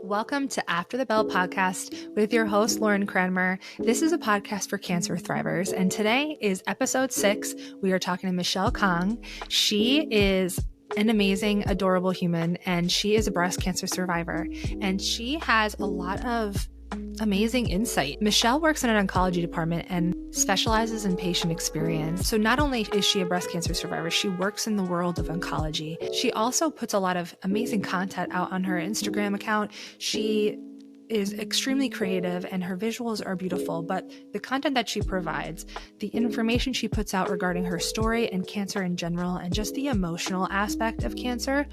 Welcome to After the Bell podcast with your host, Lauren Cranmer. This is a podcast for cancer thrivers, and today is episode 6. We are talking to Michelle Kong. She is an amazing, adorable human, and she is a breast cancer survivor, and she has a lot of amazing insight. Michelle works in an oncology department and specializes in patient experience. So not only is she a breast cancer survivor, she works in the world of oncology. She also puts a lot of amazing content out on her Instagram account. She is extremely creative and her visuals are beautiful, but the content that she provides, the information she puts out regarding her story and cancer in general, and just the emotional aspect of cancer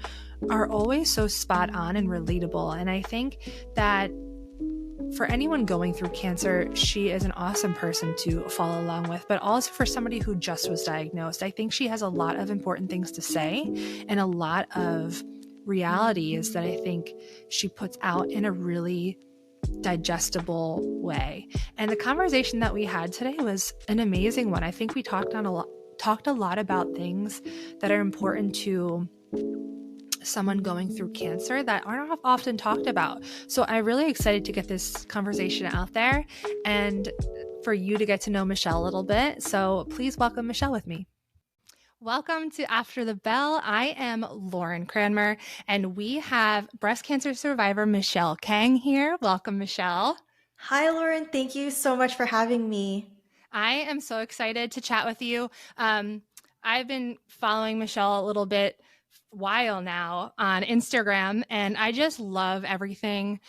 are always so spot on and relatable. And I think that for anyone going through cancer, she is an awesome person to follow along with, but also for somebody who just was diagnosed. I think she has a lot of important things to say and a lot of realities that I think she puts out in a really digestible way. And the conversation that we had today was an amazing one. I think we talked a lot about things that are important to someone going through cancer that aren't often talked about. So I'm really excited to get this conversation out there and for you to get to know Michelle a little bit. So please welcome Michelle with me. Welcome to After the Bell. I am Lauren Cranmer, and we have breast cancer survivor Michelle Kang here. Welcome, Michelle. Hi, Lauren. Thank you so much for having me. I am so excited to chat with you. I've been following Michelle a little bit while now on Instagram, and I just love everything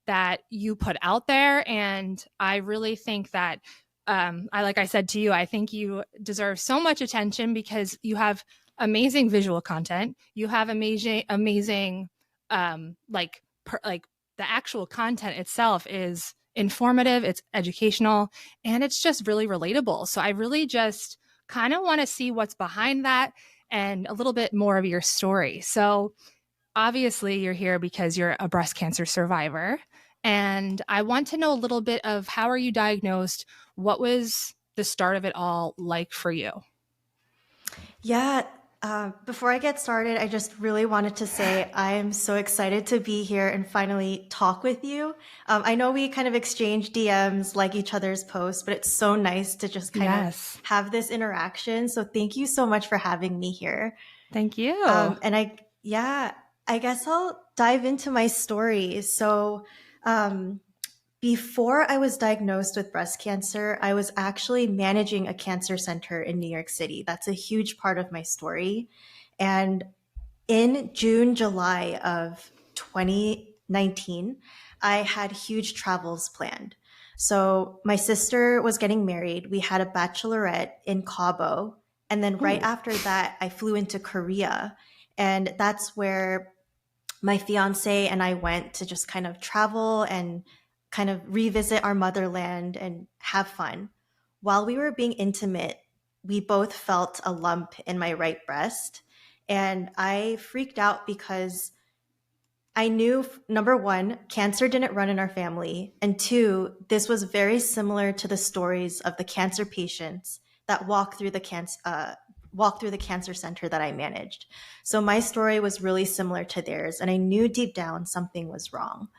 that you put out there. And I really think that like I said to you, I think you deserve so much attention because you have amazing visual content. You have amazing the actual content itself is informative, it's educational, and it's just really relatable. So I really just kind of want to see what's behind that and a little bit more of your story. So obviously you're here because you're a breast cancer survivor. And I want to know a little bit of how are you diagnosed? What was the start of it all like for you? Yeah, before I get started, I just really wanted to say I am so excited to be here and finally talk with you. I know we kind of exchange DMs, like each other's posts, but it's so nice to just kind of have this interaction. So thank you so much for having me here. Thank you. I guess I'll dive into my story. So, before I was diagnosed with breast cancer, I was actually managing a cancer center in New York City. That's a huge part of my story. And in June, July of 2019, I had huge travels planned. So my sister was getting married. We had a bachelorette in Cabo. And then right after that, I flew into Korea. And that's where my fiance and I went to just kind of travel and kind of revisit our motherland and have fun. While we were being intimate, we both felt a lump in my right breast. And I freaked out because I knew, number one, cancer didn't run in our family. And two, this was very similar to the stories of the cancer patients that walk through the cancer center that I managed. So my story was really similar to theirs. And I knew deep down something was wrong.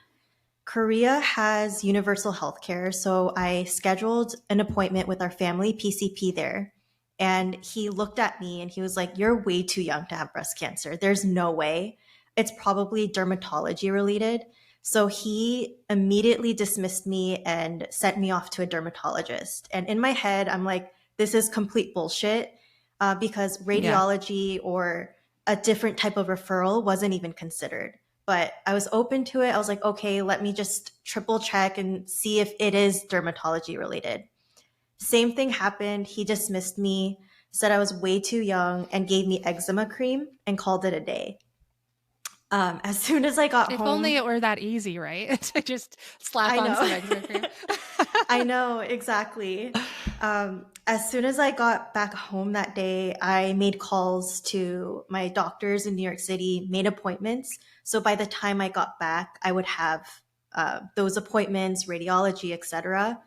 Korea has universal healthcare, so I scheduled an appointment with our family PCP there. And he looked at me and he was like, "You're way too young to have breast cancer. There's no way. It's probably dermatology related." So he immediately dismissed me and sent me off to a dermatologist. And in my head, I'm like, this is complete bullshit because radiology or a different type of referral wasn't even considered. But I was open to it. I was like, okay, let me just triple check and see if it is dermatology related. Same thing happened. He dismissed me, said I was way too young, and gave me eczema cream and called it a day. As soon as I got home. If only it were that easy, right? To just slap on some eczema cream. I know, exactly. As soon as I got back home that day, I made calls to my doctors in New York City, made appointments. So by the time I got back, I would have those appointments, radiology, etc.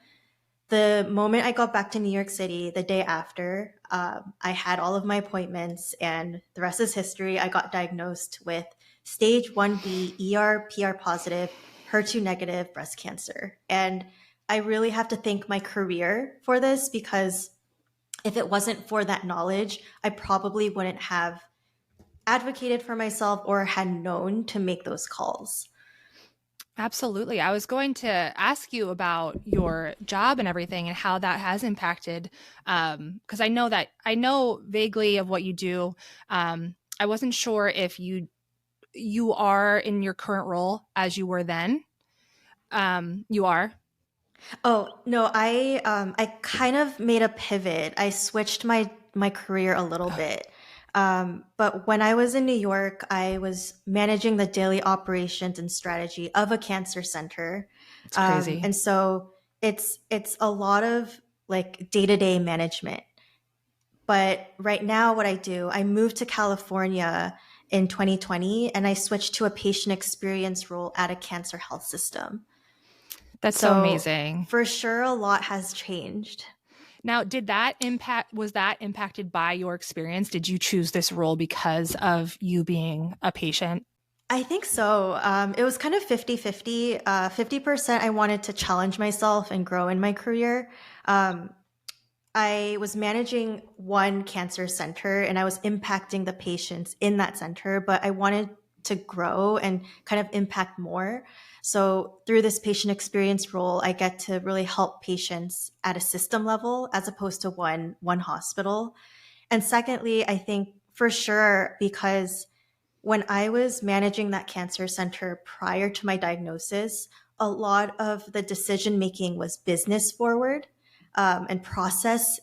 the moment I got back to New York City, the day after, I had all of my appointments, and the rest is history. I got diagnosed with stage 1B ER/PR positive, HER2 negative breast cancer. And I really have to thank my career for this, because if it wasn't for that knowledge, I probably wouldn't have advocated for myself or had known to make those calls. Absolutely. I was going to ask you about your job and everything and how that has impacted. Because I know vaguely of what you do. I wasn't sure if you are in your current role as you were then. You are. Oh, no, I kind of made a pivot. I switched my career a little Oh, bit. But when I was in New York, I was managing the daily operations and strategy of a cancer center. it's crazy. And so it's a lot of like day-to-day management. But right now what I do, I moved to California in 2020, and I switched to a patient experience role at a cancer health system. That's so So amazing. for sure, a lot has changed. Now, was that impacted by your experience? Did you choose this role because of you being a patient? I think so. It was kind of 50-50. 50% I wanted to challenge myself and grow in my career. Um, I was managing one cancer center, and I was impacting the patients in that center, but I wanted to grow and kind of impact more. So through this patient experience role, I get to really help patients at a system level as opposed to one hospital. And secondly, I think for sure, because when I was managing that cancer center prior to my diagnosis, a lot of the decision making was business forward, and process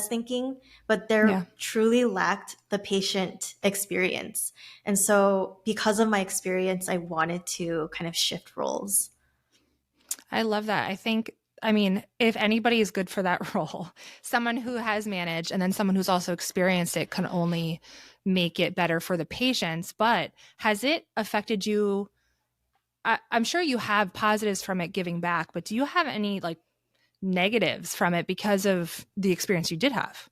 thinking, but Yeah. there truly lacked the patient experience. And so, because of my experience, I wanted to kind of shift roles. I love that. I mean, if anybody is good for that role, someone who has managed and then someone who's also experienced it can only make it better for the patients. But has it affected you? I'm sure you have positives from it giving back, but do you have any like negatives from it because of the experience you did have?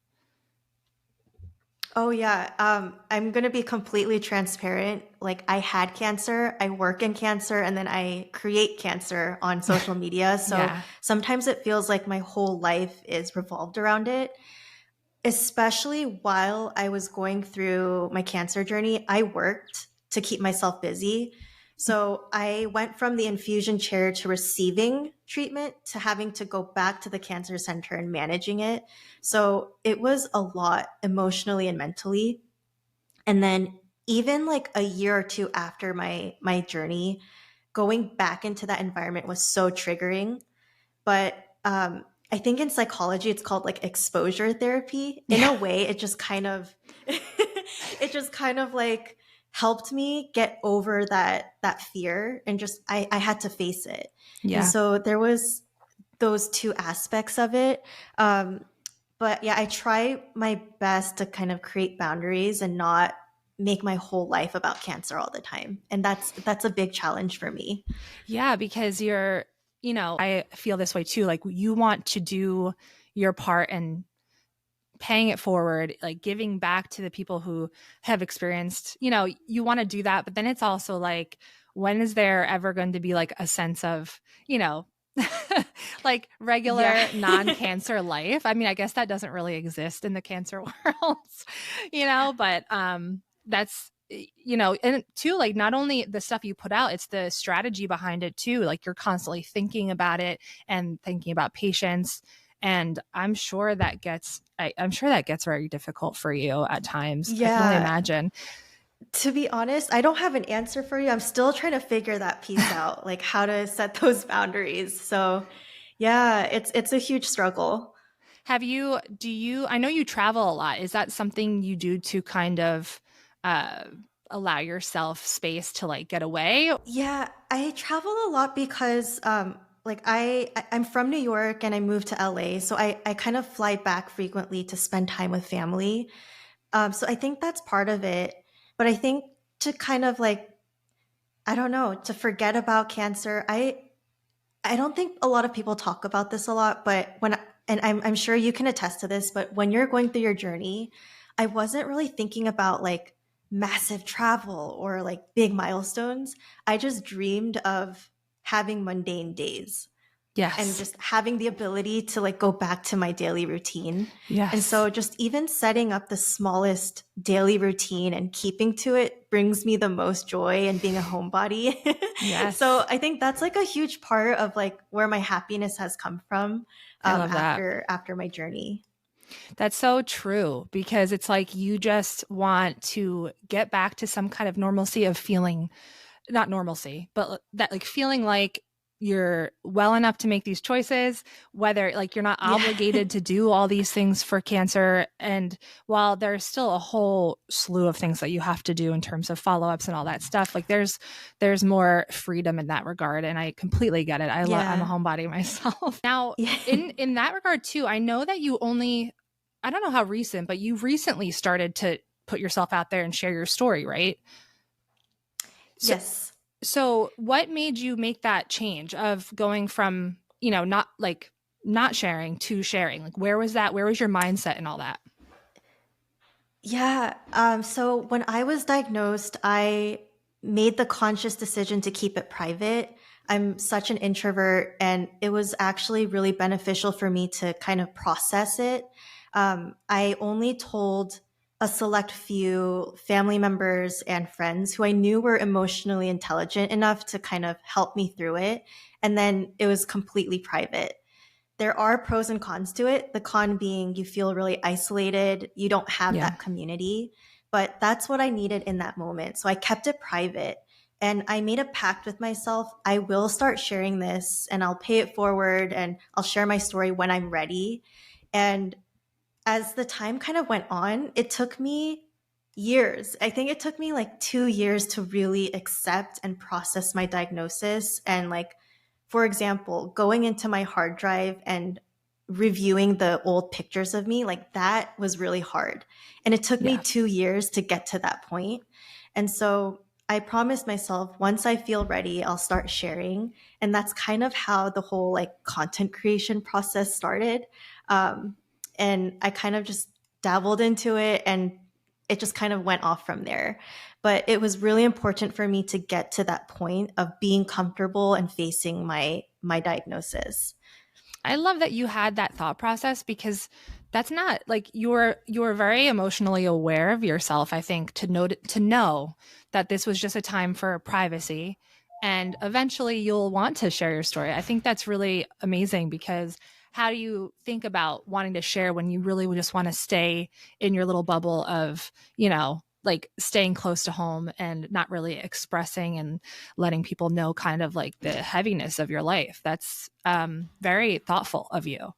Oh yeah. I'm gonna be completely transparent. Like, I had cancer, I work in cancer, and then I create cancer on social media. So Yeah. sometimes it feels like my whole life is revolved around it. Especially while I was going through my cancer journey, I worked to keep myself busy. So I went from the infusion chair to receiving treatment to having to go back to the cancer center and managing it. So it was a lot emotionally and mentally. And then even like a year or two after my journey, going back into that environment was so triggering. But I think in psychology it's called like exposure therapy. In Yeah. a way, it just kind of it just kind of like helped me get over that fear, and just I had to face it. And Yeah. so there was those two aspects of it. Um, but yeah, I try my best to kind of create boundaries and not make my whole life about cancer all the time. And that's a big challenge for me. Yeah, because I feel this way too. Like you want to do your part and paying it forward, like giving back to the people who have experienced, you want to do that. But then it's also like, when is there ever going to be like a sense of, you know, like Yeah. regular non-cancer life? I mean, I guess that doesn't really exist in the cancer world, but that's and too, like not only the stuff you put out, it's the strategy behind it too. Like you're constantly thinking about it and thinking about patients, and I'm sure that gets very difficult for you at times. I can only Yeah. imagine. To be honest, I don't have an answer for you. I'm still trying to figure that piece out, like how to set those boundaries. So, yeah, it's a huge struggle. I know you travel a lot. Is that something you do to kind of uh, allow yourself space to like get away? Yeah, I travel a lot because like I'm from New York and I moved to LA, so I kind of fly back frequently to spend time with family. So I think that's part of it. But I think to kind of like, I don't know, to forget about cancer, I don't think a lot of people talk about this a lot, but and I'm sure you can attest to this, but when you're going through your journey, I wasn't really thinking about like massive travel or like big milestones. I just dreamed of having mundane days and Yes. just having the ability to like go back to my daily routine. And Yes. so just even setting up the smallest daily routine and keeping to it brings me the most joy and being a homebody. So Yes. I think that's like a huge part of like where my happiness has come from I love that. after my journey. That's so true because it's like you just want to get back to some kind of normalcy of feeling, not normalcy, but that like feeling like you're well enough to make these choices, whether like you're not Yeah. obligated to do all these things for cancer. And while there's still a whole slew of things that you have to do in terms of follow-ups and all that stuff, like there's more freedom in that regard. And I completely get it. I'm a Yeah. homebody myself. Now, Yeah. in that regard too, I know that you only, I don't know how recent, but you recently started to put yourself out there and share your story, right? So, Yes. so what made you make that change of going from, not like not sharing to sharing? Like where was that? Where was your mindset and all that? Yeah. So when I was diagnosed, I made the conscious decision to keep it private. I'm such an introvert, and it was actually really beneficial for me to kind of process it. I only told a select few family members and friends who I knew were emotionally intelligent enough to kind of help me through it. And then it was completely private. There are pros and cons to it. The con being you feel really isolated, you don't have Yeah. that community, but that's what I needed in that moment. So I kept it private and I made a pact with myself. I will start sharing this and I'll pay it forward and I'll share my story when I'm ready. And as the time kind of went on, it took me years. I think it took me like 2 years to really accept and process my diagnosis. And, like, for example, going into my hard drive and reviewing the old pictures of me, like that was really hard. And it took me Yeah. 2 years to get to that point. And so I promised myself once I feel ready, I'll start sharing. And that's kind of how the whole like content creation process started. Um, and I kind of just dabbled into it and it just kind of went off from there. But it was really important for me to get to that point of being comfortable and facing my diagnosis. I love that you had that thought process because that's not like you're very emotionally aware of yourself, I think, to know that this was just a time for privacy and eventually you'll want to share your story. I think that's really amazing because how do you think about wanting to share when you really just want to stay in your little bubble of, like staying close to home and not really expressing and letting people know kind of like the heaviness of your life. That's very thoughtful of you.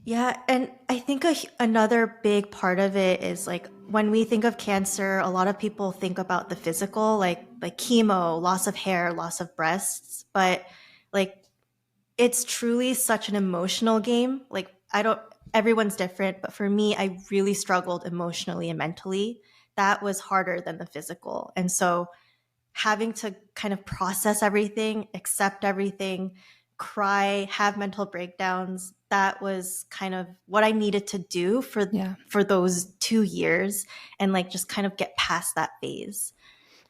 Yeah, and I think another big part of it is like when we think of cancer, a lot of people think about the physical, like chemo, loss of hair, loss of breasts, but like it's truly such an emotional game. Like I don't everyone's different, but for me, I really struggled emotionally and mentally. That was harder than the physical. And so having to kind of process everything, accept everything, cry, have mental breakdowns, that was kind of what I needed to do Yeah. for those 2 years and like just kind of get past that phase.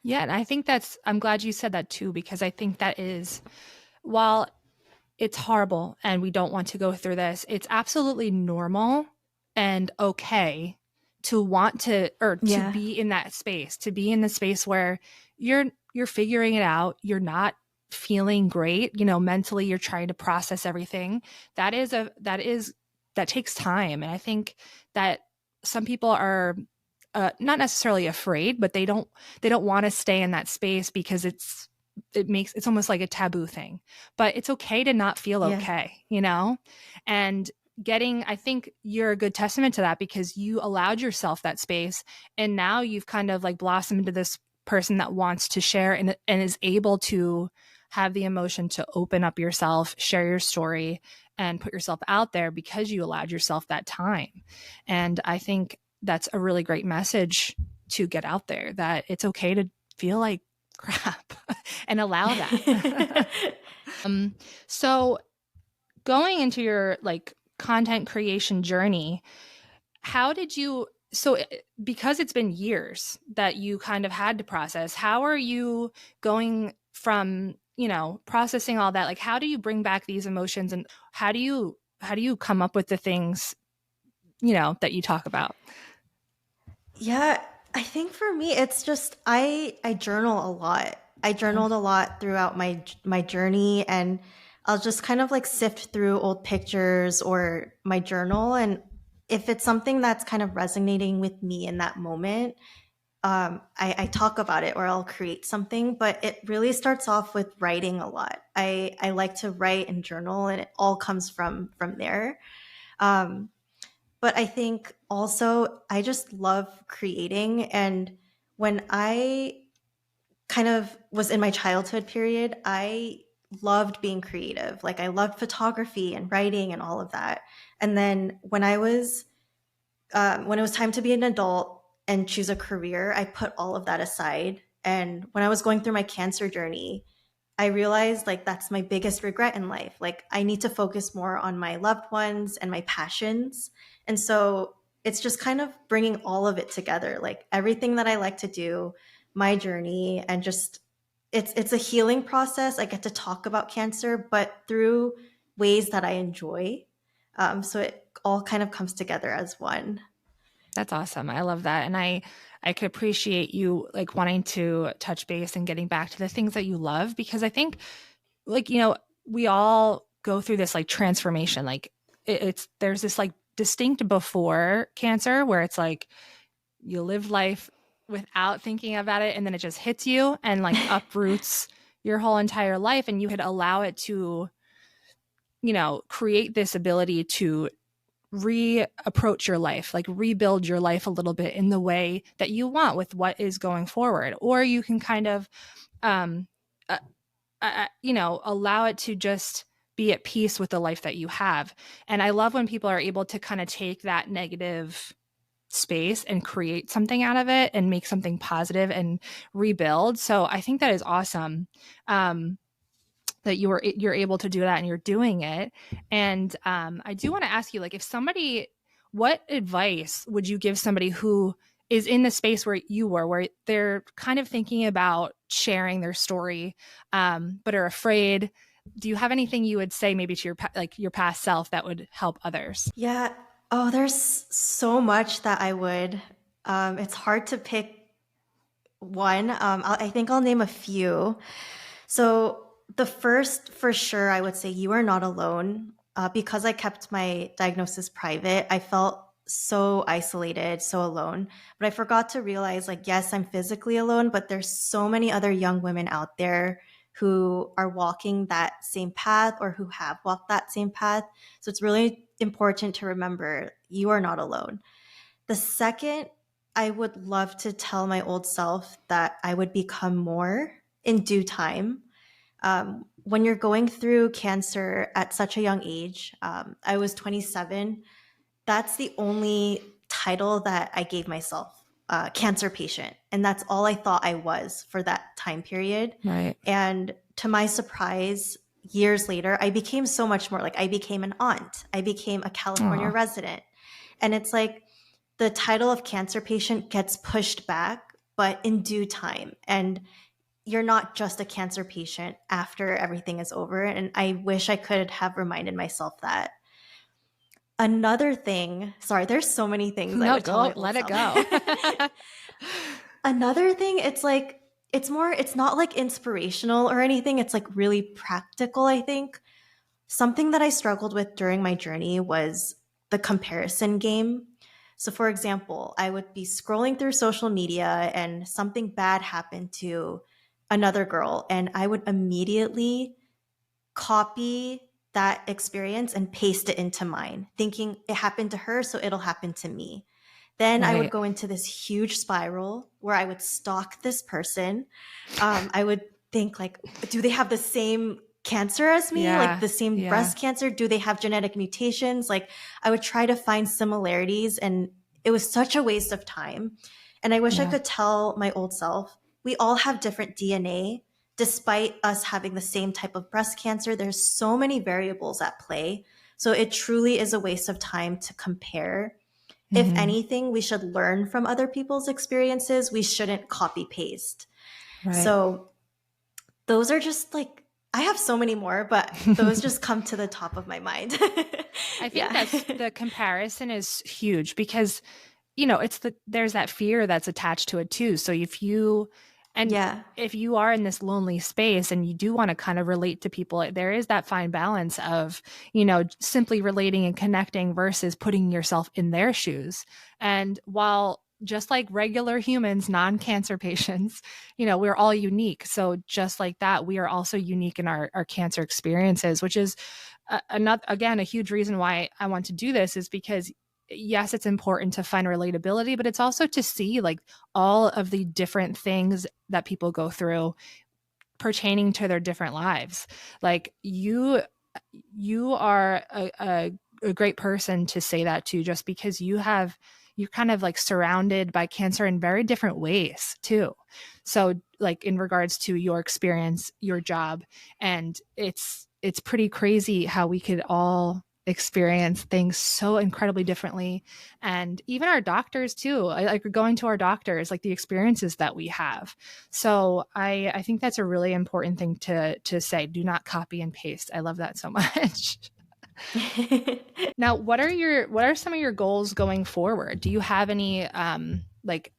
Yeah. And I think I'm glad you said that too, because I think that is, while it's horrible and we don't want to go through this, it's absolutely normal and okay to want to, or to Yeah. be in that space, to be in the space where you're you're figuring it out, you're not feeling great, mentally you're trying to process everything. That takes time. And I think that some people are not necessarily afraid, but they don't want to stay in that space because it's almost like a taboo thing. But it's okay to not feel Yeah. okay. And I think you're a good testament to that because you allowed yourself that space and now you've kind of like blossomed into this person that wants to share and is able to have the emotion to open up yourself, share your story, and put yourself out there because you allowed yourself that time. And I think that's a really great message to get out there, that it's okay to feel like crap and allow that. So going into your like content creation journey, how did you because it's been years that you kind of had to process, how are you going from, processing all that? Like how do you bring back these emotions, and how do you come up with the things, that you talk about? Yeah, I think for me it's just I journal a lot. I Okay. journaled a lot throughout my journey, and I'll just kind of like sift through old pictures or my journal, and if it's something that's kind of resonating with me in that moment, I talk about it or I'll create something. But it really starts off with writing a lot. I like to write and journal, and it all comes from there. Um, but I think also I just love creating. And when I kind of was in my childhood period, I loved being creative. Like I loved photography and writing and all of that. And then when it was time to be an adult and choose a career, I put all of that aside. And when I was going through my cancer journey, I realized like that's my biggest regret in life. Like I need to focus more on my loved ones and my passions. And so it's just kind of bringing all of it together, like everything that I like to do, my journey, and just it's a healing process. I get to talk about cancer, but through ways that I enjoy. So it all kind of comes together as one. That's awesome. I love that. And I could appreciate you like wanting to touch base and getting back to the things that you love, because I think like, we all go through this like transformation. Like it's there's this like distinct before cancer where it's like you live life without thinking about it, and then it just hits you and like uproots your whole entire life, and you could allow it to, create this ability to reapproach your life, like rebuild your life a little bit in the way that you want with what is going forward. Or you can kind of, um, uh, allow it to just be at peace with the life that you have. And I love when people are able to kind of take that negative space and create something out of it and make something positive and rebuild. So I think that is awesome. That you're able to do that and you're doing it. And I do want to ask you, like, if somebody, what advice would you give somebody who is in the space where you were, where they're kind of thinking about sharing their story, but are afraid? Do you have anything you would say maybe to your past self that would help others? Yeah. Oh, there's so much that I would. It's hard to pick one. I think I'll name a few. So the first, for sure, I would say you are not alone. Because I kept my diagnosis private, I felt so isolated, so alone. But I forgot to realize, like, yes, I'm physically alone, but there's so many other young women out there who are walking that same path or who have walked that same path. So it's really important to remember you are not alone. The second, I would love to tell my old self that I would become more in due time. When you're going through cancer at such a young age, I was 27. That's the only title that I gave myself, cancer patient. And that's all I thought I was for that time period. Right. And to my surprise, years later, I became so much more. Like I became an aunt, I became a California Oh, resident. And it's like the title of cancer patient gets pushed back, but in due time. And you're not just a cancer patient after everything is over. And I wish I could have reminded myself that. Another thing, sorry, there's so many things I no, would tell go, my old let it self. go. Another thing, it's like, it's not like inspirational or anything. It's like really practical, I think. Something that I struggled with during my journey was the comparison game. So, for example, I would be scrolling through social media and something bad happened to another girl, and I would immediately copy that experience and paste it into mine, thinking it happened to her, so it'll happen to me. Then I would Right. go into this huge spiral where I would stalk this person. I would think like, do they have the same cancer as me? Like Yeah. the same Yeah. breast cancer? Do they have genetic mutations? Like I would try to find similarities, and it was such a waste of time. And I wish I Yeah. could tell my old self, we all have different DNA. despite us having the same type of breast cancer, there's so many variables at play. So it truly is a waste of time to compare. If Hmm. anything, we should learn from other people's experiences. We shouldn't copy paste. Right. So those are just like, I have so many more, but those just come to the top of my mind. I think Yeah. that's the comparison is huge because it's there's that fear that's attached to it too. So and Yeah. if you are in this lonely space and you do want to kind of relate to people, there is that fine balance of, simply relating and connecting versus putting yourself in their shoes. And while just like regular humans, non-cancer patients, we're all unique. So just like that, we are also unique in our cancer experiences, which is another, again, a huge reason why I want to do this is because yes, it's important to find relatability, but it's also to see like all of the different things that people go through pertaining to their different lives. Like you are a great person to say that to, just because you're kind of like surrounded by cancer in very different ways too. So like in regards to your experience, your job, and it's pretty crazy how we could all experience things so incredibly differently. And even our doctors too, like going to our doctors, like the experiences that we have. So I think that's a really important thing to say. Do not copy and paste. I love that so much. Now, what are some of your goals going forward? Do you have any like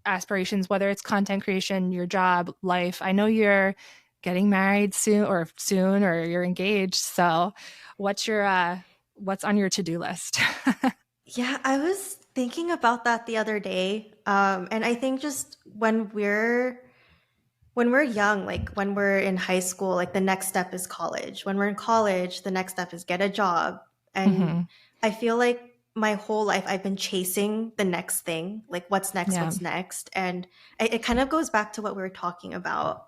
aspirations, whether it's content creation, your job, life? I know you're getting married soon, or you're engaged. So what's on your to-do list? Yeah, I was thinking about that the other day. And I think just when we're young, like when we're in high school, like the next step is college. When we're in college, the next step is get a job. And Hmm. I feel like my whole life I've been chasing the next thing, like what's next, Yeah. what's next. And it kind of goes back to what we were talking about.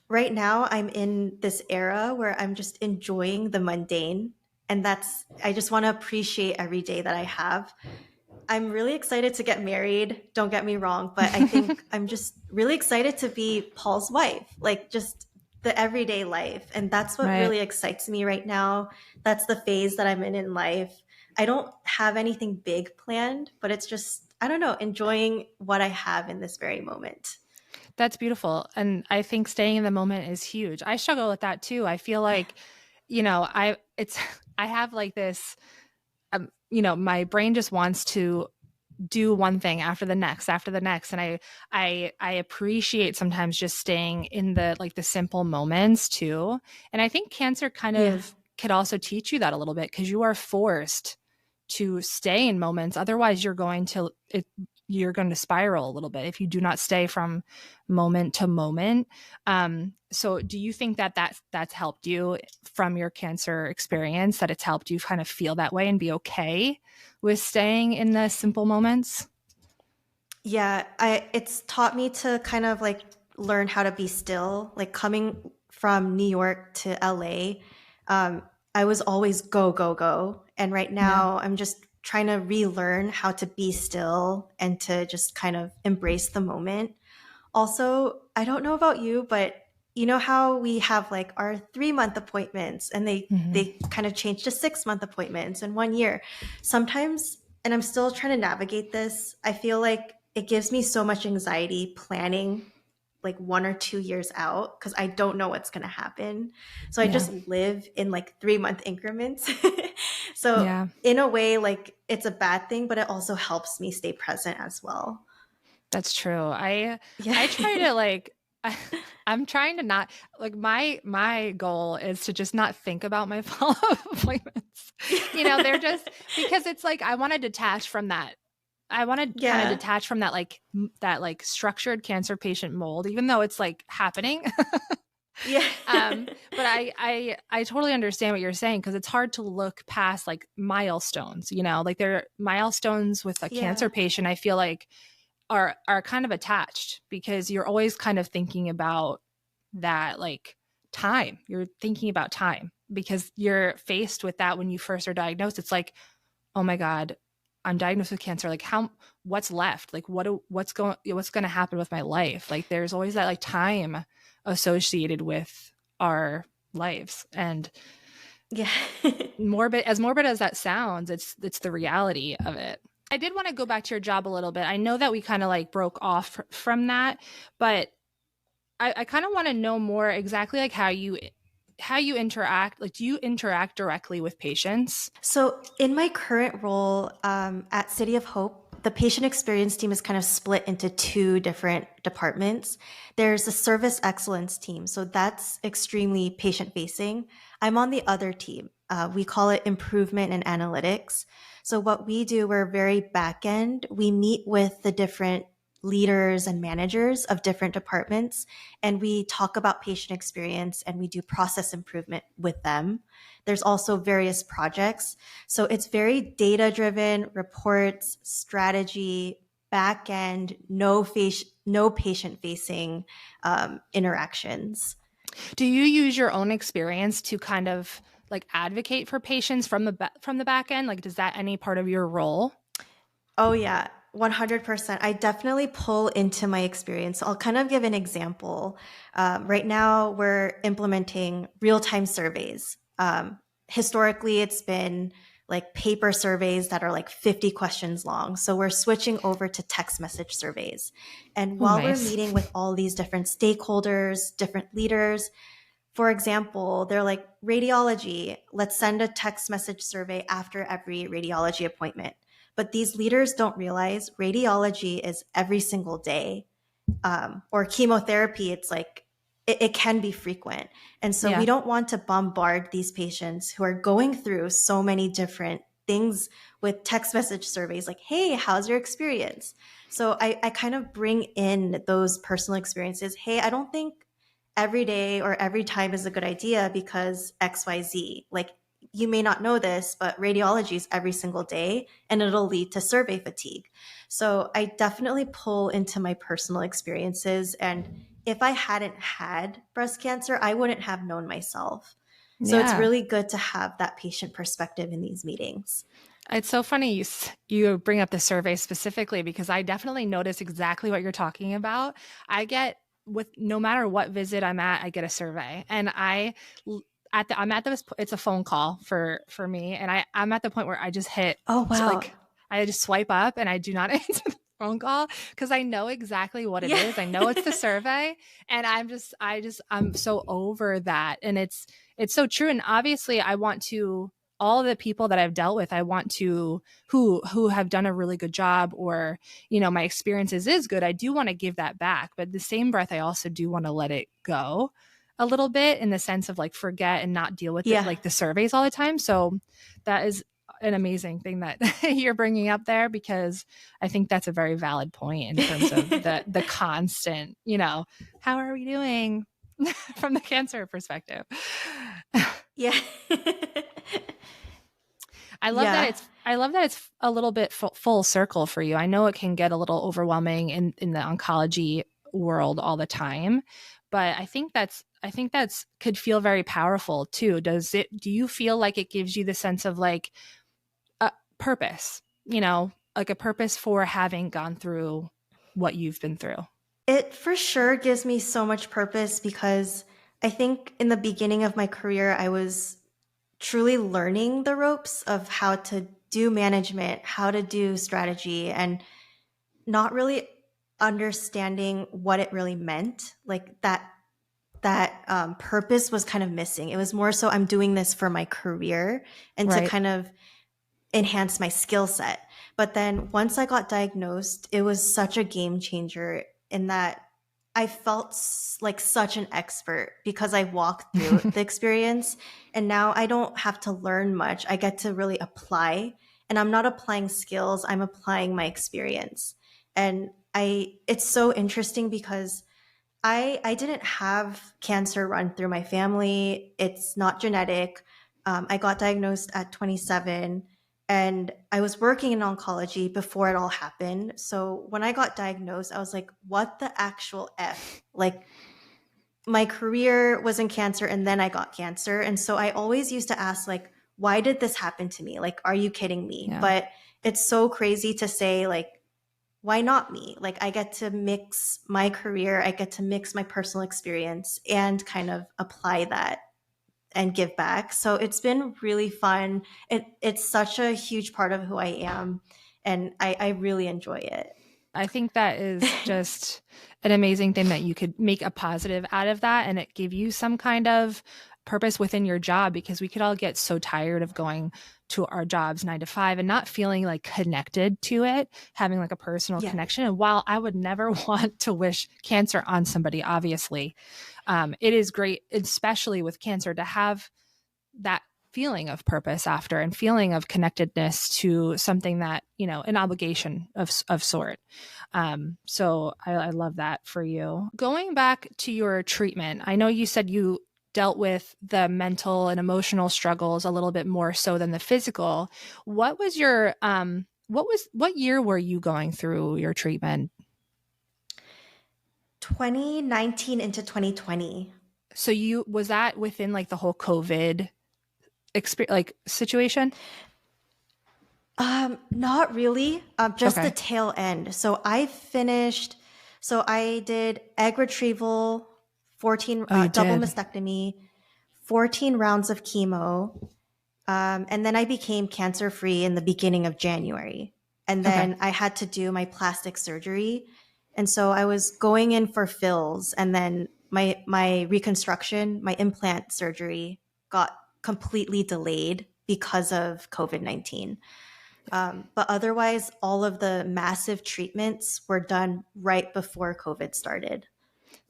Right now, I'm in this era where I'm just enjoying the mundane. And I just want to appreciate every day that I have. I'm really excited to get married. Don't get me wrong, but I think I'm just really excited to be Paul's wife, like just the everyday life. And that's what Right. really excites me right now. That's the phase that I'm in life. I don't have anything big planned, but it's just, I don't know, enjoying what I have in this very moment. That's beautiful. And I think staying in the moment is huge. I struggle with that too. I feel Yeah. like, I have like this, my brain just wants to do one thing after the next. And I appreciate sometimes just staying in the like the simple moments too. And I think cancer kind Yeah. of could also teach you that a little bit, because you are forced to stay in moments. Otherwise you're going to spiral a little bit if you do not stay from moment to moment. So do you think that that's helped you from your cancer experience, that it's helped you kind of feel that way and be okay with staying in the simple moments? Yeah, it's taught me to kind of like learn how to be still. Like coming from New York to LA, I was always go, go, go. And right Yeah. now I'm just trying to relearn how to be still and to just kind of embrace the moment. Also, I don't know about you, but you know how we have like our 3 month appointments and Hmm. they kind of change to 6 month appointments in 1 year. Sometimes, and I'm still trying to navigate this, I feel like it gives me so much anxiety planning like 1 or 2 years out because I don't know what's going to happen. So I Yeah. just live in like 3 month increments. So Yeah. in a way, like it's a bad thing, but it also helps me stay present as well. That's true. Yeah. I try to like I, I'm trying to not like my goal is to just not think about my follow-up appointments. They're just because it's like I want to detach from that. I want to kind of Yeah. detach from that that like structured cancer patient mold, even though it's like happening. Yeah. But I totally understand what you're saying, because it's hard to look past like milestones, like there are milestones with a Yeah. cancer patient. I feel like are kind of attached, because you're always kind of thinking about that like time. You're thinking about time because you're faced with that when you first are diagnosed. It's like, oh my God, I'm diagnosed with cancer, like what's left? Like what's going to happen with my life? Like there's always that like time associated with our lives. And Yeah. morbid as that sounds, it's the reality of it. I did want to go back to your job a little bit. I know that we kind of like broke off from that, but I kind of want to know more exactly like how you interact. Like, do you interact directly with patients? So, in my current role at City of Hope, the patient experience team is kind of split into two different departments. There's a service excellence team, so that's extremely patient facing. I'm on the other team. We call it improvement and analytics. So, what we do, we're very back end. We meet with the different leaders and managers of different departments, and we talk about patient experience and we do process improvement with them. There's also various projects. So it's very data driven, reports, strategy, back end, no patient facing interactions. Do you use your own experience to kind of like advocate for patients from the back end? Like, does that any part of your role? Oh, yeah, 100%. I definitely pull into my experience. I'll kind of give an example. Right now, we're implementing real time surveys. Historically, it's been like paper surveys that are like 50 questions long. So we're switching over to text message surveys. And Oh, while we're nice. meeting with all these different stakeholders, different leaders, for example, they're like radiology, let's send a text message survey after every radiology appointment. But these leaders don't realize radiology is every single day. Or chemotherapy, it's like it can be frequent. And so we Yeah. don't want to bombard these patients who are going through so many different things with text message surveys like, hey, how's your experience? So I kind of bring in those personal experiences. Hey, I don't think every day or every time is a good idea because XYZ. Like, you may not know this, but radiology is every single day and it'll lead to survey fatigue. So I definitely pull into my personal experiences. And if I hadn't had breast cancer, I wouldn't have known myself. So it's Yeah. really good to have that patient perspective in these meetings. It's so funny you bring up the survey specifically because I definitely notice exactly what you're talking about. I get with no matter what visit I'm at, I get a survey, and I'm at this. It's a phone call for me, and I'm at the point where I just hit Oh, wow. like I just swipe up and I do not answer the phone call because I know exactly what it Yeah. is. I know it's the survey, and I'm so over that, and it's so true. And obviously, I want to all the people that I've dealt with, I want to who have done a really good job or, my experiences is good. I do want to give that back. But the same breath, I also do want to let it go a little bit in the sense of like forget and not deal with it Yeah. like the surveys all the time. So that is an amazing thing that you're bringing up there because I think that's a very valid point in terms of the constant, how are we doing from the cancer perspective. Yeah. Yeah. I love that it's a little bit full circle for you. I know it can get a little overwhelming in the oncology world all the time, but I think that's could feel very powerful too. Do you feel like it gives you the sense of like a purpose, like a purpose for having gone through what you've been through? It for sure gives me so much purpose because I think in the beginning of my career, I was truly learning the ropes of how to do management, how to do strategy, and not really understanding what it really meant. Like that purpose was kind of missing. It was more so I'm doing this for my career and to Right. kind of enhance my skill set. But then once I got diagnosed, it was such a game changer in that I felt like such an expert because I walked through the experience. And now I don't have to learn much. I get to really apply. And I'm not applying skills, I'm applying my experience. And it's so interesting because I didn't have cancer run through my family. It's not genetic. I got diagnosed at 27 and I was working in oncology before it all happened. So when I got diagnosed, I was like, what the actual F? Like, my career was in cancer and then I got cancer. And so I always used to ask, like, why did this happen to me? Like, are you kidding me? Yeah. But it's so crazy to say, like, why not me? Like, I get to mix my career, I get to mix my personal experience and kind of apply that and give back. So it's been really fun. It's such a huge part of who I am, and I really enjoy it. I think that is just an amazing thing that you could make a positive out of that and it give you some kind of purpose within your job because we could all get so tired of going to our jobs 9 to 5 and not feeling like connected to it, having like a personal Yeah. connection. And while I would never want to wish cancer on somebody, obviously, it is great, especially with cancer, to have that feeling of purpose after and feeling of connectedness to something that, you know, an obligation of sort. So I love that for you. Going back to your treatment, I know you said you dealt with the mental and emotional struggles a little bit more so than the physical. What was your what year were you going through your treatment? 2019 into 2020. So you was that within like the whole COVID experience like situation? Not really. Just the Okay. tail end. So I finished. So I did egg retrieval, 14 Oh, you double did. mastectomy, 14 rounds of chemo, and then I became cancer free in the beginning of January. And Okay. then I had to do my plastic surgery, and so I was going in for fills, and then my reconstruction, my implant surgery, got completely delayed because of COVID-19. But otherwise, all of the massive treatments were done right before COVID started.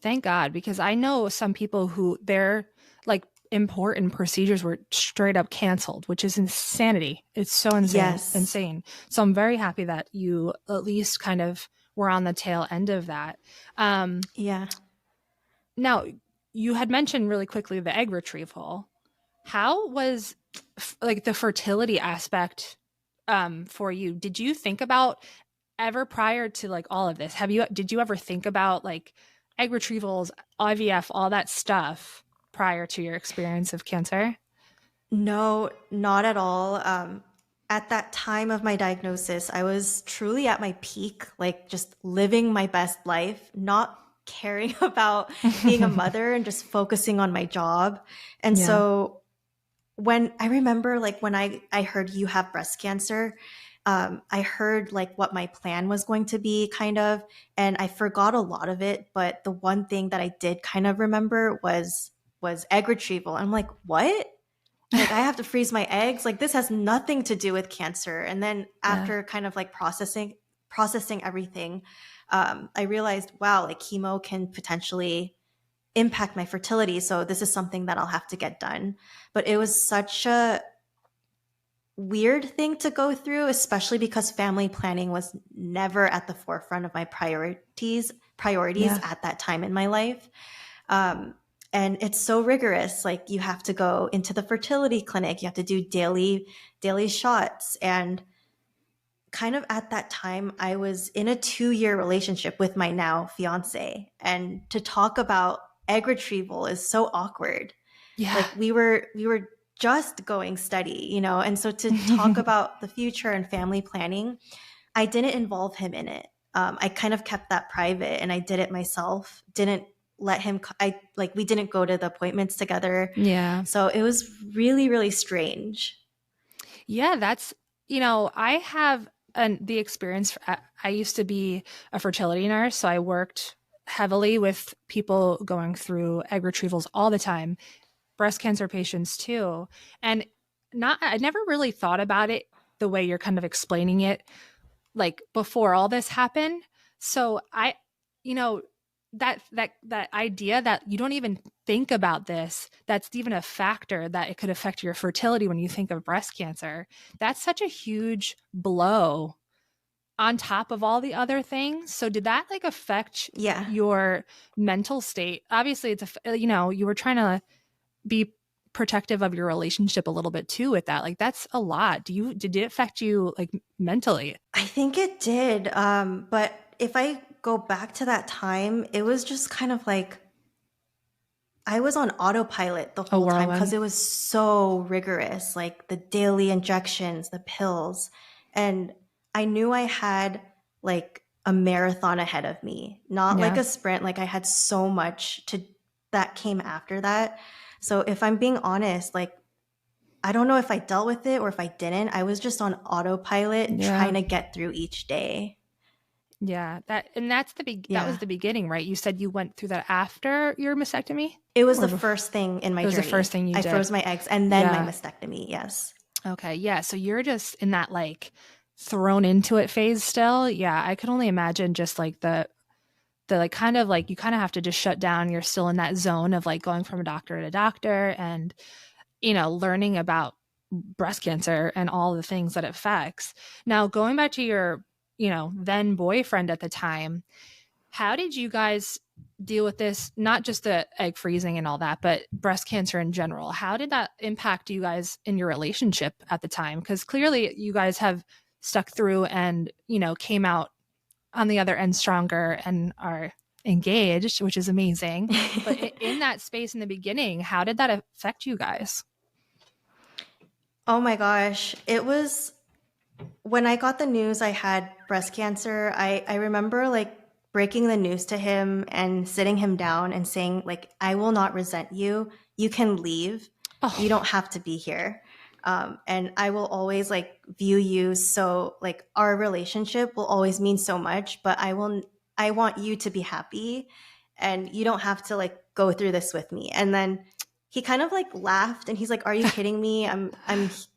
Thank God, because I know some people who their like important procedures were straight up canceled, which is insanity. It's so Yes. insane. So I'm very happy that you at least kind of were on the tail end of that. Um, Yeah. Now, you had mentioned really quickly the egg retrieval. How was like the fertility aspect for you? Did you think about ever prior to like all of this? Did you ever think about like egg retrievals, IVF, all that stuff prior to your experience of cancer? No, not at all. At that time of my diagnosis, I was truly at my peak, like just living my best life, not caring about being a mother and just focusing on my job. And Yeah. so when I remember, like when I heard you have breast cancer, I heard like what my plan was going to be, kind of, and I forgot a lot of it. But the one thing that I did kind of remember was egg retrieval. I'm like, what? Like, I have to freeze my eggs? Like, this has nothing to do with cancer. And then Yeah. after kind of like processing everything, I realized, wow, like chemo can potentially impact my fertility. So this is something that I'll have to get done. But it was such a weird thing to go through, especially because family planning was never at the forefront of my priorities Yeah. at that time in my life. Um, and it's so rigorous. Like, you have to go into the fertility clinic, you have to do daily shots. And kind of at that time, I was in a 2-year relationship with my now fiance. And to talk about egg retrieval is so awkward. Yeah. Like, we were just going steady, and so to talk about the future and family planning, I didn't involve him in it. I kind of kept that private, and I did it myself. Didn't let him. We didn't go to the appointments together, Yeah. so it was really, really strange. Yeah, that's, I have the experience. I used to be a fertility nurse, so I worked heavily with people going through egg retrievals all the time, breast cancer patients too. And I never really thought about it the way you're kind of explaining it, like before all this happened. So you know, that idea that you don't even think about this, that's even a factor that it could affect your fertility when you think of breast cancer. That's such a huge blow on top of all the other things. So did that like affect Yeah. your mental state? Obviously you were trying to be protective of your relationship a little bit too with that. Like that's a lot. Did it affect you like mentally? I think it did. But if I go back to that time, it was just kind of like I was on autopilot the A whole time because whirlwind. it was so rigorous, like the daily injections, the pills. And I knew I had like a marathon ahead of me, not like Yeah. a sprint. Like I had so much to that came after that. So if I'm being honest, like I don't know if I dealt with it or if I didn't. I was just on autopilot Yeah. trying to get through each day. Yeah. That's that was Yeah. the beginning, right? You said you went through that after your mastectomy It was or the first thing in it my was the first journey. thing you I did. froze my eggs and then my Yeah. mastectomy. Yes. Okay. Yeah. So you're just in that like thrown into it phase still. Yeah. I could only imagine just like the like kind of like you kind of have to just shut down. You're still in that zone of like going from doctor to doctor and, learning about breast cancer and all the things that it affects. Now, going back to your, then boyfriend at the time, how did you guys deal with this? Not just the egg freezing and all that, but breast cancer in general. How did that impact you guys in your relationship at the time? Because clearly you guys have stuck through and, came out on the other end stronger and are engaged, which is amazing. But in that space in the beginning, how did that affect you guys? Oh my gosh. It was when I got the news I had breast cancer, I remember like breaking the news to him and sitting him down and saying, like, I will not resent you. You can leave. You Oh, don't have to be here. And I will always like view you so like our relationship will always mean so much, but I want you to be happy and you don't have to like go through this with me. And then he kind of like laughed and he's like, are you kidding me? I'm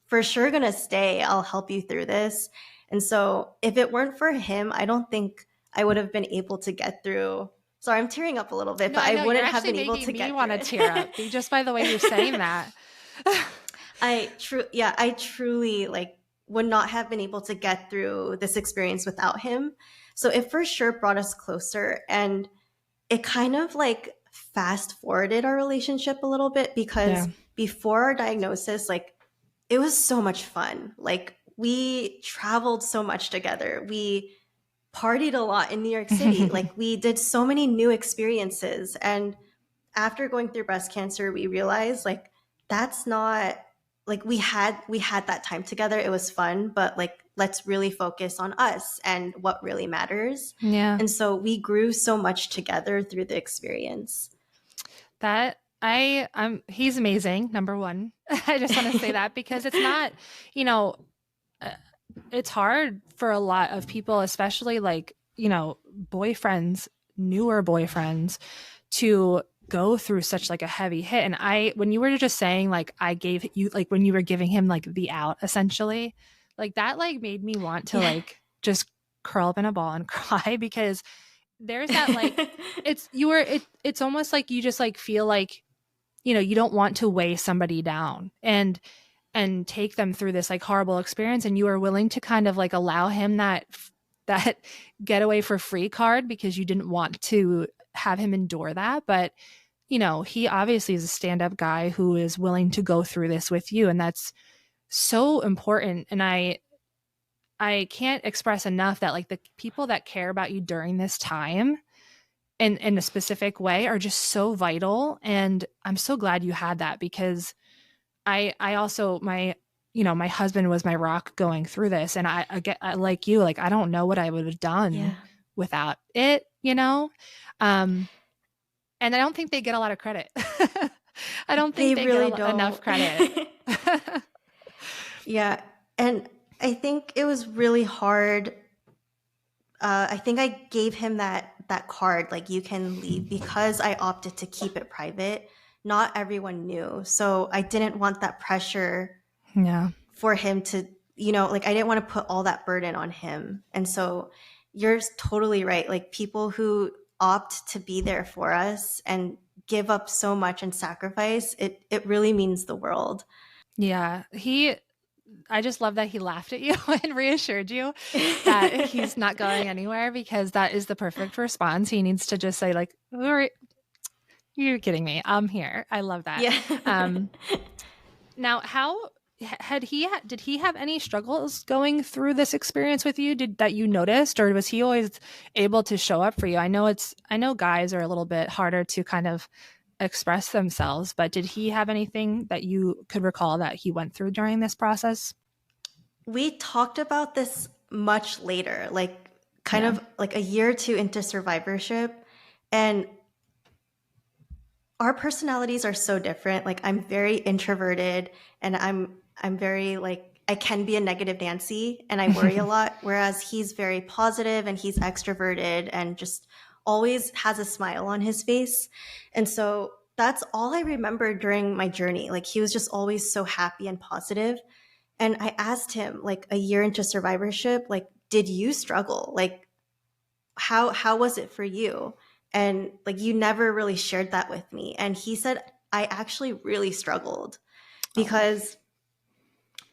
for sure gonna stay. I'll help you through this. And so if it weren't for him, I don't think I would have been able to get through. Sorry, I'm tearing up a little bit, no, but I I know. You're wouldn't have actually been able making to me get through want to it. tear up just by the way you're saying that. I truly like would not have been able to get through this experience without him. So it for sure brought us closer and it kind of like fast forwarded our relationship a little bit Yeah. because before our diagnosis, like it was so much fun. Like we traveled so much together. We partied a lot in New York City. Like we did so many new experiences. And after going through breast cancer, we realized like that's not like we had that time together. It was fun, but like let's really focus on us and what really matters. Yeah. And so we grew so much together through the experience. I'm he's amazing, number one. I just want to say that because it's not, you know, uh, it's hard for a lot of people, especially like, boyfriends, newer boyfriends, to go through such like a heavy hit. And when you were just saying like I gave you like when you were giving him like the out essentially, like that like made me want to Yeah. like just curl up in a ball and cry because there's that like it's almost like you just like feel like you don't want to weigh somebody down and take them through this like horrible experience and you are willing to kind of like allow him that getaway for free card because you didn't want to have him endure that. But he obviously is a stand-up guy who is willing to go through this with you, and that's so important. And I can't express enough that like the people that care about you during this time in a specific way are just so vital. And I'm so glad you had that because I also my husband was my rock going through this, and I get like you, like I don't know what I would have done Yeah. without it. Um, and I don't think they get a lot of credit. I don't think They they get really enough don't. credit. Yeah. And I think it was really hard. I think I gave him that card, like you can leave, because I opted to keep it private. Not everyone knew. So I didn't want that pressure Yeah. for him to, like I didn't want to put all that burden on him. And so you're totally right. Like people who opt to be there for us and give up so much and sacrifice, it really means the world. Yeah. I just love that he laughed at you and reassured you that he's not going anywhere because that is the perfect response. He needs to just say like, you're kidding me. I'm here. I love that. Yeah. Um, now, how did he have any struggles going through this experience with you? Did that you noticed, or was he always able to show up for you? I know guys are a little bit harder to kind of express themselves, but did he have anything that you could recall that he went through during this process? We talked about this much later, like kind Yeah. of like a year or two into survivorship. And our personalities are so different. Like I'm very introverted and I'm very like I can be a negative Nancy and I worry a lot, whereas he's very positive and he's extroverted and just always has a smile on his face. And so that's all I remember during my journey. Like he was just always so happy and positive. And I asked him like a year into survivorship, like, did you struggle? Like how was it for you? And like you never really shared that with me. And he said I actually really struggled Oh, because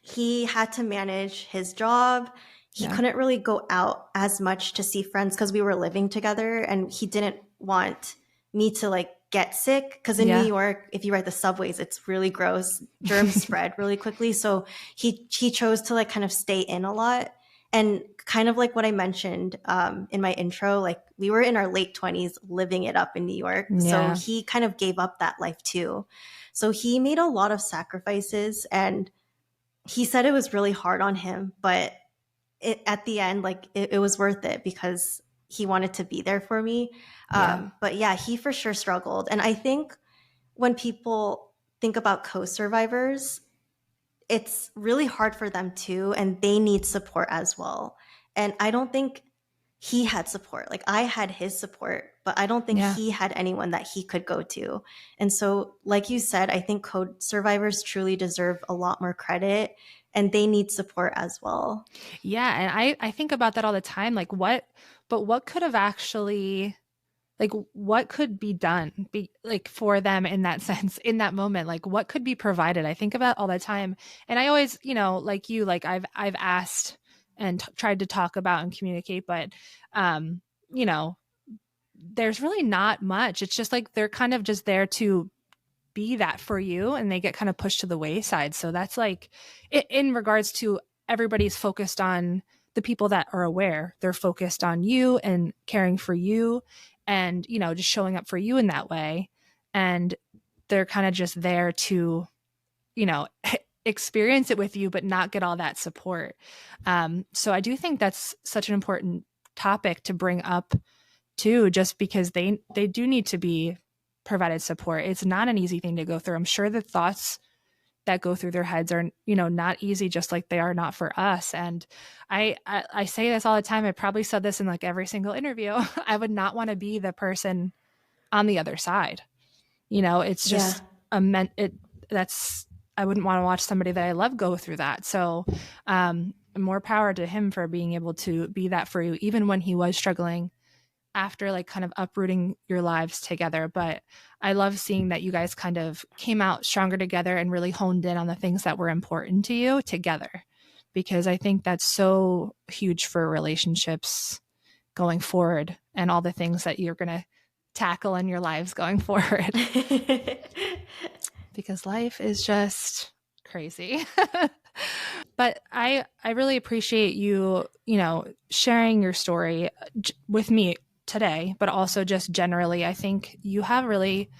he had to manage his job. He yeah. couldn't really go out as much to see friends because we were living together, and he didn't want me to like get sick because in New Yeah. York, if you ride the subways, it's really gross. Germs spread really quickly. So he chose to like kind of stay in a lot. And kind of like what I mentioned in my intro, like we were in our late 20s living it up in New York. So Yeah. he kind of gave up that life too. So he made a lot of sacrifices, and he said it was really hard on him, but at the end, like it was worth it because he wanted to be there for me. Yeah. But yeah, he for sure struggled. And I think when people think about co-survivors, it's really hard for them too, and they need support as well. And I don't think he had support. Like I had his support, but I don't think Yeah. he had anyone that he could go to. And so, like you said, I think code survivors truly deserve a lot more credit and they need support as well. Yeah. And I think about that all the time. Like what could have actually, like what could be done be like for them in that sense, in that moment, like what could be provided? I think about all the time. And I always, like you, like I've asked and tried to talk about and communicate, but, um, you know, there's really not much. It's just like they're kind of just there to be that for you and they get kind of pushed to the wayside. So that's like in regards to everybody's focused on the people that are aware. They're focused on you and caring for you and, just showing up for you in that way. And they're kind of just there to, you know, experience it with you, but not get all that support. So I do think that's such an important topic to bring up too, just because they do need to be provided support. It's not an easy thing to go through. I'm sure the thoughts that go through their heads are, not easy, just like they are not for us. And I say this all the time. I probably said this in like every single interview. I would not want to be the person on the other side. It's Yeah. just that's, I wouldn't want to watch somebody that I love go through that. So, more power to him for being able to be that for you, even when he was struggling after like kind of uprooting your lives together. But I love seeing that you guys kind of came out stronger together and really honed in on the things that were important to you together, because I think that's so huge for relationships going forward and all the things that you're going to tackle in your lives going forward, because life is just crazy. But I really appreciate you, sharing your story with me today, but also just generally. I think you have really,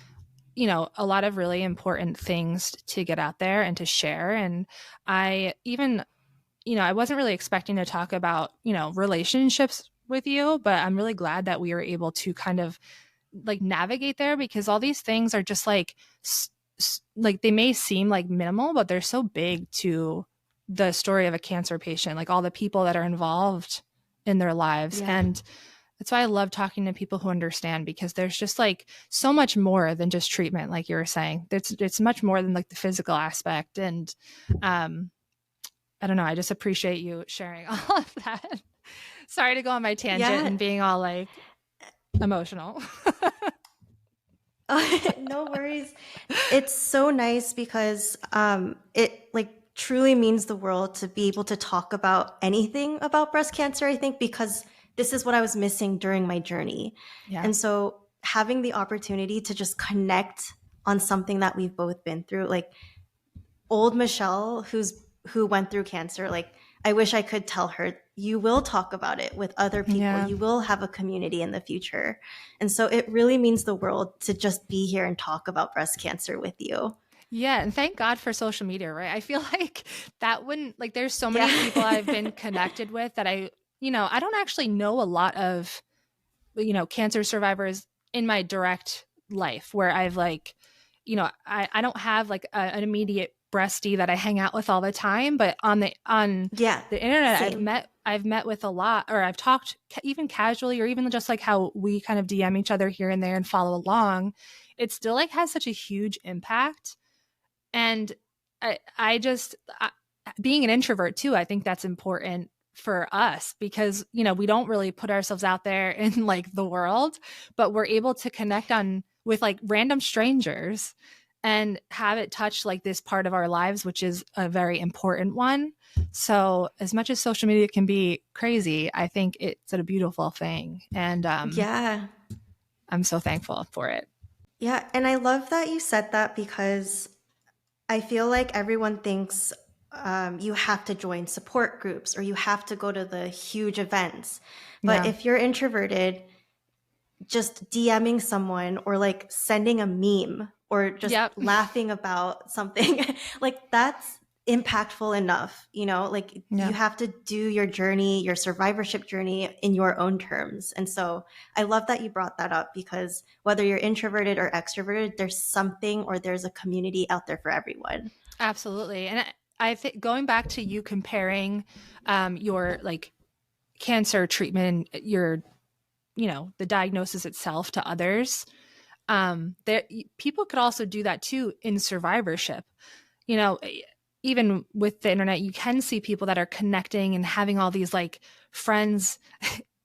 a lot of really important things to get out there and to share. And I even, I wasn't really expecting to talk about, relationships with you, but I'm really glad that we were able to kind of like navigate there, because all these things are just like like they may seem like minimal, but they're so big to the story of a cancer patient, like all the people that are involved in their lives. Yeah. And that's why I love talking to people who understand, because there's just like so much more than just treatment. Like you were saying, it's much more than like the physical aspect. And I don't know, I just appreciate you sharing all of that. Sorry to go on my tangent Yeah. and being all like emotional. No worries. It's so nice because it like truly means the world to be able to talk about anything about breast cancer, I think, because this is what I was missing during my journey. Yeah. And so having the opportunity to just connect on something that we've both been through, like old Michelle who went through cancer, like I wish I could tell her you will talk about it with other people. Yeah. You will have a community in the future. And so it really means the world to just be here and talk about breast cancer with you. Yeah, and thank God for social media, right? I feel like that wouldn't like there's so Yeah. many people I've been connected with that I don't actually know a lot of, cancer survivors in my direct life where I've like, I don't have like an immediate breastie that I hang out with all the time, but Yeah. the internet Same. I've met with a lot, or I've talked even casually, or even just like how we kind of DM each other here and there and follow along. It still like has such a huge impact. And being an introvert too, I think that's important for us because, we don't really put ourselves out there in like the world, but we're able to connect on with like random strangers and have it touch like this part of our lives, which is a very important one. So as much as social media can be crazy, I think it's a beautiful thing. And Yeah. I'm so thankful for it. Yeah. And I love that you said that because I feel like everyone thinks you have to join support groups or you have to go to the huge events. But Yeah. if you're introverted, just DMing someone or like sending a meme or just Yep. laughing about something, like that's impactful enough, like you Yeah. have to do your journey, your survivorship journey in your own terms. And so I love that you brought that up because whether you're introverted or extroverted, there's something or there's a community out there for everyone. Absolutely. And I think going back to you comparing your like cancer treatment, your, the diagnosis itself to others, there people could also do that too in survivorship. You know, even with the internet, you can see people that are connecting and having all these like friends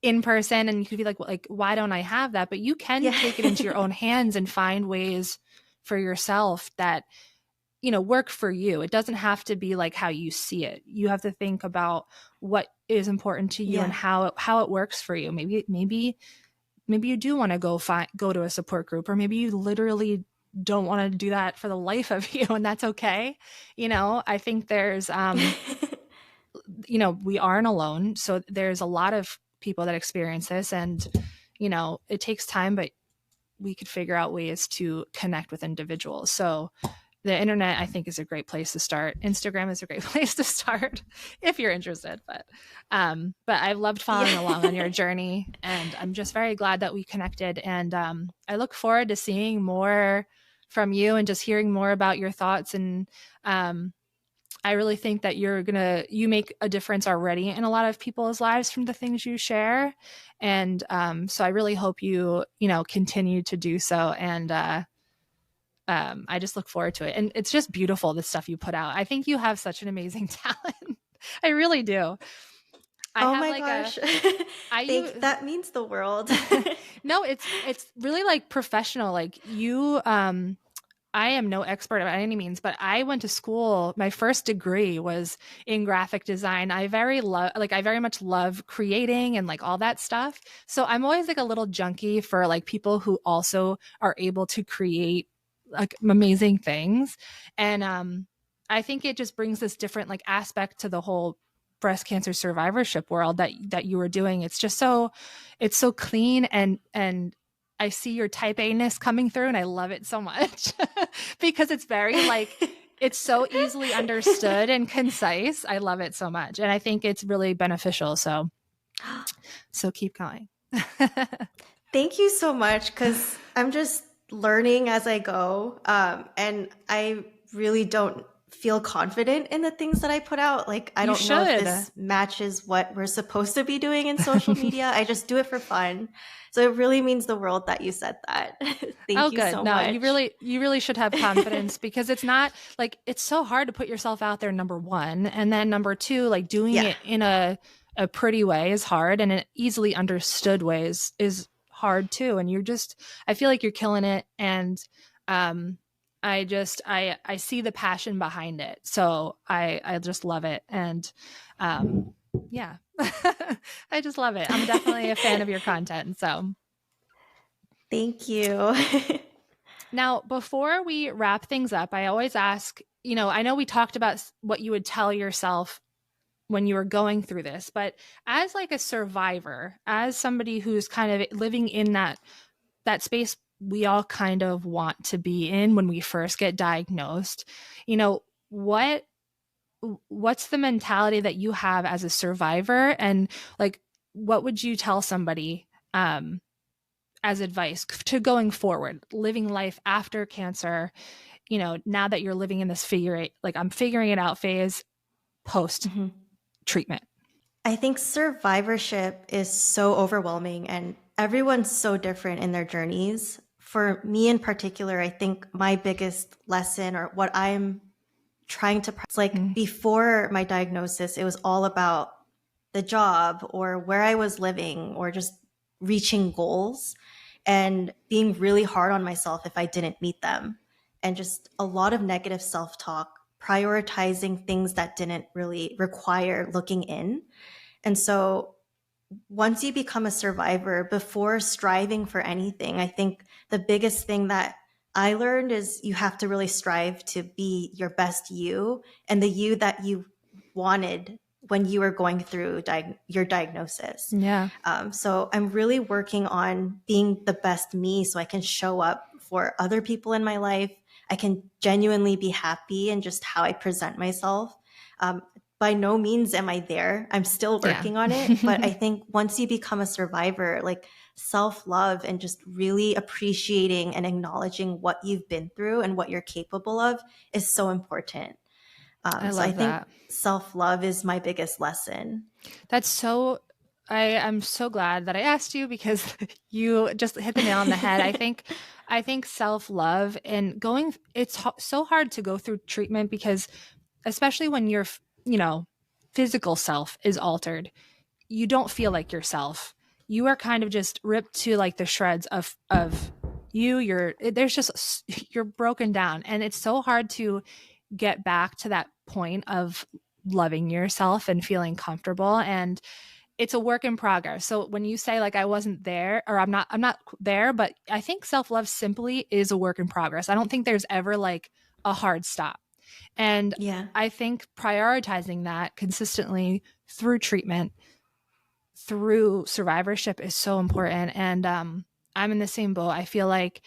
in person, and you could be like, why don't I have that? But you can Yeah. take it into your own hands and find ways for yourself that work for you. It doesn't have to be like how you see it. You have to think about what is important to you and Yeah. how it works for you. Maybe you do want to go to a support group, or maybe you literally don't want to do that for the life of you, and that's okay. I think there's we aren't alone, so there's a lot of people that experience this, and it takes time, but we could figure out ways to connect with individuals. So the internet, I think, is a great place to start. Instagram is a great place to start if you're interested. But I've loved following along on your Yeah. journey, and I'm just very glad that we connected. And I look forward to seeing more from you and just hearing more about your thoughts. And I really think that you make a difference already in a lot of people's lives from the things you share. And so I really hope you continue to do so. And I just look forward to it. And it's just beautiful, the stuff you put out. I think you have such an amazing talent. I really do. I Oh have my like gosh. I Thank use, that means the world. no, it's really like professional. Like I am no expert by any means, but I went to school. My first degree was in graphic design. I very much love creating and like all that stuff. So I'm always like a little junkie for like people who also are able to create like amazing things. And I think it just brings this different like aspect to the whole breast cancer survivorship world that you were doing. It's so clean, and I see your type A-ness coming through, and I love it so much because it's very like it's so easily understood and concise. I love it so much, and I think it's really beneficial. So keep going. Thank you so much because I'm just learning as I go. And I really don't feel confident in the things that I put out. Like, I You don't know if should. this matches what we're supposed to be doing in social media. I just do it for fun. So it really means the world that you said that. Oh, Thank you good. so No, much. you really should have confidence because it's not like it's so hard to put yourself out there. Number one, and then number two, like doing Yeah. it in a pretty way is hard, and an easily understood way is hard too. And I feel like you're killing it, and um, I see the passion behind it, so I just love it, and yeah, I just love it. I'm definitely a fan of your content, so. Thank you. Now, before we wrap things up, I always ask, I know we talked about what you would tell yourself when you were going through this, but as like a survivor, as somebody who's kind of living in that space we all kind of want to be in when we first get diagnosed. You know, what's the mentality that you have as a survivor, and like what would you tell somebody as advice to going forward, living life after cancer, you know, now that you're living in this I'm figuring it out phase post Mhm. treatment? I think survivorship is so overwhelming and everyone's so different in their journeys. For me in particular, I think my biggest lesson or what I'm trying to practice, like Mm. before my diagnosis, it was all about the job or where I was living or just reaching goals and being really hard on myself if I didn't meet them. And just a lot of negative self talk, prioritizing things that didn't really require looking in. And so once you become a survivor, before striving for anything, I think the biggest thing that I learned is you have to really strive to be your best you and the you that you wanted when you were going through your diagnosis. Yeah. So I'm really working on being the best me so I can show up for other people in my life. I can genuinely be happy in just how I present myself. Um, by no means am I there. I'm still Yeah. working on it. But I think once you become a survivor, like self love and just really appreciating and acknowledging what you've been through and what you're capable of is so important. I So I love think that. self love is my biggest lesson. That's so I'm so glad that I asked you, because you just hit the nail on the head. I think self-love and going it's so hard to go through treatment, because especially when your, you know, physical self is altered, you don't feel like yourself. You are kind of just ripped to like the shreds of you. There's just you're broken down, and it's so hard to get back to that point of loving yourself and feeling comfortable, and it's a work in progress. So when you say like I wasn't there, or I'm not there, but I think self-love simply is a work in progress. I don't think there's ever like a hard stop. And Yeah. I think prioritizing that consistently through treatment, through survivorship, is so important. And I'm in the same boat. I feel like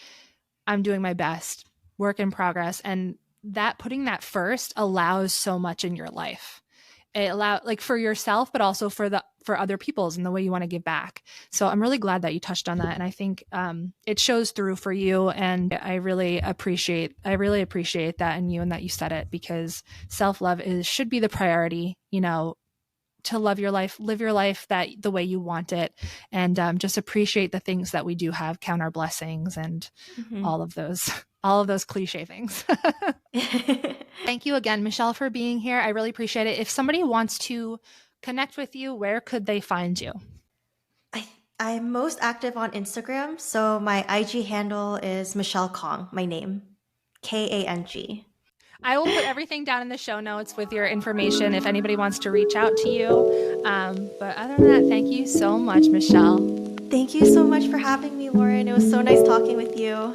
I'm doing my best, work in progress, and that putting that first allows so much in your life. It allow like for yourself, but also for other people's and the way you want to give back. So I'm really glad that you touched on that, and I think it shows through for you. And I really appreciate that in you, and that you said it, because self love is should be the priority. You know, to love your life, live your life that the way you want it, and just appreciate the things that we do have, count our blessings, and Mhm. all of those all of those cliche things. Thank you again, Michelle, for being here. I really appreciate it. If somebody wants to connect with you, where could they find you? I, I'm most active on Instagram. So my IG handle is Michelle Kong, my name, Kang. I will put everything down in the show notes with your information if anybody wants to reach out to you. But other than that, thank you so much, Michelle. Thank you so much for having me, Lauren. It was so nice talking with you.